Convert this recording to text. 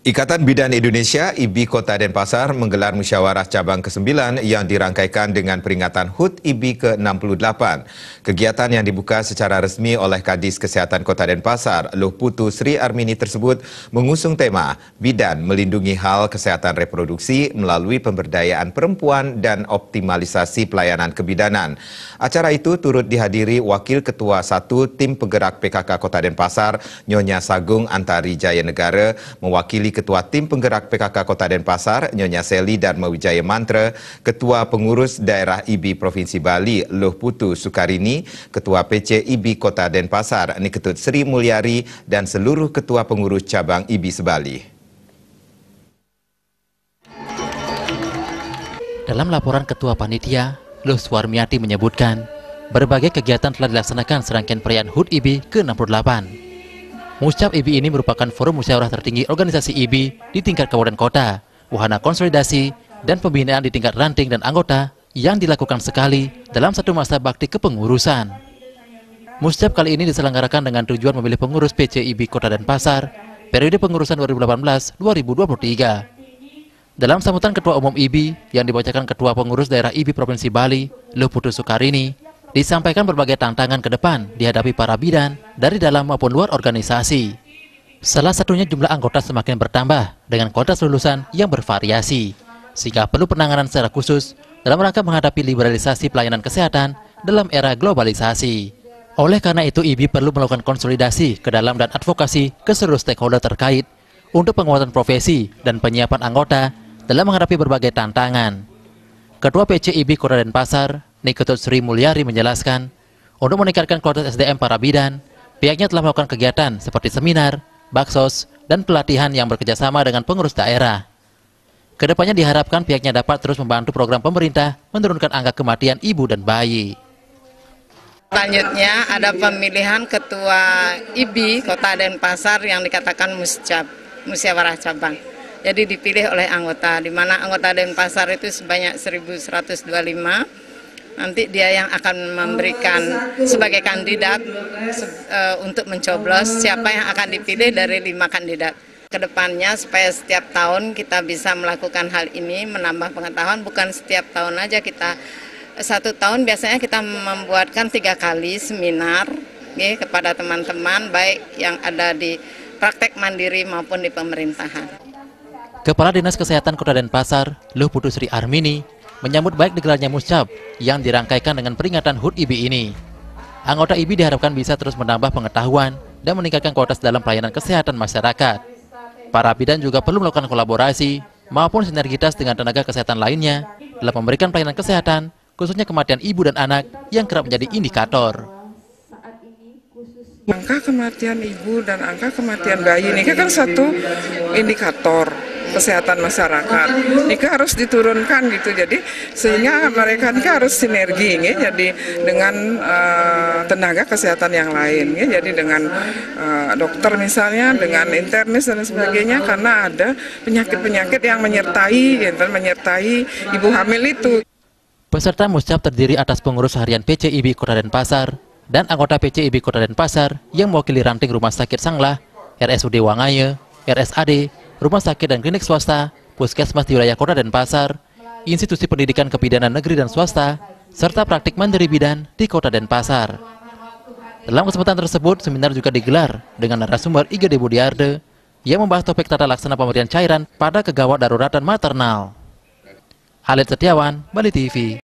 Ikatan Bidan Indonesia (IBI) Kota Denpasar menggelar musyawarah cabang ke-9 yang dirangkaikan dengan peringatan HUT IBI ke-68. Kegiatan yang dibuka secara resmi oleh Kadis Kesihatan Kota Denpasar, Loh Putu Sri Armini tersebut mengusung tema Bidan melindungi hal kesehatan reproduksi melalui pemberdayaan perempuan dan optimalisasi pelayanan kebidanan. Acara itu turut dihadiri Wakil Ketua 1 Tim Penggerak PKK Kota Denpasar, Nyonya Sagung Antari Jaya Negara, mewakili Ketua Tim Penggerak PKK Kota Denpasar, Nyonya Seli Dharma Wijaya Mantra, Ketua Pengurus Daerah IBI Provinsi Bali, Loh Putu Sukarini, Ketua PC IBI Kota Denpasar, Niketut Sri Mulyari, dan seluruh Ketua Pengurus Cabang IBI Sebali. Dalam laporan Ketua Panitia, Loh Suwarmiati menyebutkan, berbagai kegiatan telah dilaksanakan serangkaian perayaan HUT IBI ke-68. Muscap IBI ini merupakan forum musyawarah tertinggi organisasi IBI di tingkat kabupaten kota, wahana konsolidasi, dan pembinaan di tingkat ranting dan anggota yang dilakukan sekali dalam satu masa bakti kepengurusan. Muscap kali ini diselenggarakan dengan tujuan memilih pengurus PC IBI Kota Denpasar periode pengurusan 2018-2023. Dalam sambutan Ketua Umum IBI yang dibacakan Ketua Pengurus Daerah IBI Provinsi Bali, Loh Putu Sukarini, disampaikan berbagai tantangan ke depan dihadapi para bidan dari dalam maupun luar organisasi. Salah satunya jumlah anggota semakin bertambah dengan kuantitas lulusan yang bervariasi, sehingga perlu penanganan secara khusus dalam rangka menghadapi liberalisasi pelayanan kesehatan dalam era globalisasi. Oleh karena itu, IBI perlu melakukan konsolidasi ke dalam dan advokasi ke seluruh stakeholder terkait untuk penguatan profesi dan penyiapan anggota dalam menghadapi berbagai tantangan. Ketua PC IBI Kota Denpasar, Niketut Sri Mulyari menjelaskan, untuk meningkatkan kualitas SDM para bidan, pihaknya telah melakukan kegiatan seperti seminar, baksos, dan pelatihan yang bekerjasama dengan pengurus daerah. Kedepannya diharapkan pihaknya dapat terus membantu program pemerintah menurunkan angka kematian ibu dan bayi. Selanjutnya ada pemilihan Ketua IBI Kota Denpasar yang dikatakan musyawarah cabang. Jadi dipilih oleh anggota, di mana anggota Denpasar itu sebanyak 1.125. Nanti dia yang akan memberikan sebagai kandidat untuk mencoblos siapa yang akan dipilih dari 5 kandidat. Kedepannya supaya setiap tahun kita bisa melakukan hal ini, menambah pengetahuan, bukan setiap tahun aja kita. 1 tahun biasanya kita membuatkan 3 kali seminar kepada teman-teman baik yang ada di praktek mandiri maupun di pemerintahan. Kepala Dinas Kesehatan Kota Denpasar, Loh Putu Sri Armini, menyambut baik digelarnya muscap yang dirangkaikan dengan peringatan HUT IBI ini. Anggota IBI diharapkan bisa terus menambah pengetahuan dan meningkatkan kualitas dalam pelayanan kesehatan masyarakat. Para bidan juga perlu melakukan kolaborasi maupun sinergitas dengan tenaga kesehatan lainnya dalam memberikan pelayanan kesehatan, khususnya kematian ibu dan anak yang kerap menjadi indikator. Angka kematian ibu dan angka kematian bayi ini kan satu indikator kesehatan masyarakat. Ini harus diturunkan gitu. Jadi sehingga mereka ini harus sinergi jadi dengan tenaga kesehatan yang lain jadi dengan dokter misalnya, dengan internis dan sebagainya, karena ada penyakit-penyakit yang menyertai ibu hamil itu. Peserta muscap terdiri atas pengurus harian PC IBI Kota Denpasar dan anggota PC IBI Kota Denpasar yang mewakili ranting Rumah Sakit Sanglah, RSUD Wangaya, RSAD, Rumah Sakit dan Klinik Swasta, Puskesmas di wilayah Kota Denpasar, institusi pendidikan kebidanan negeri dan swasta, serta praktik mandiri bidan di Kota Denpasar. Dalam kesempatan tersebut, seminar juga digelar dengan narasumber IGD Budiarde yang membahas topik tata laksana pemberian cairan pada kegawat daruratan maternal. Halid Setiawan, Bali TV.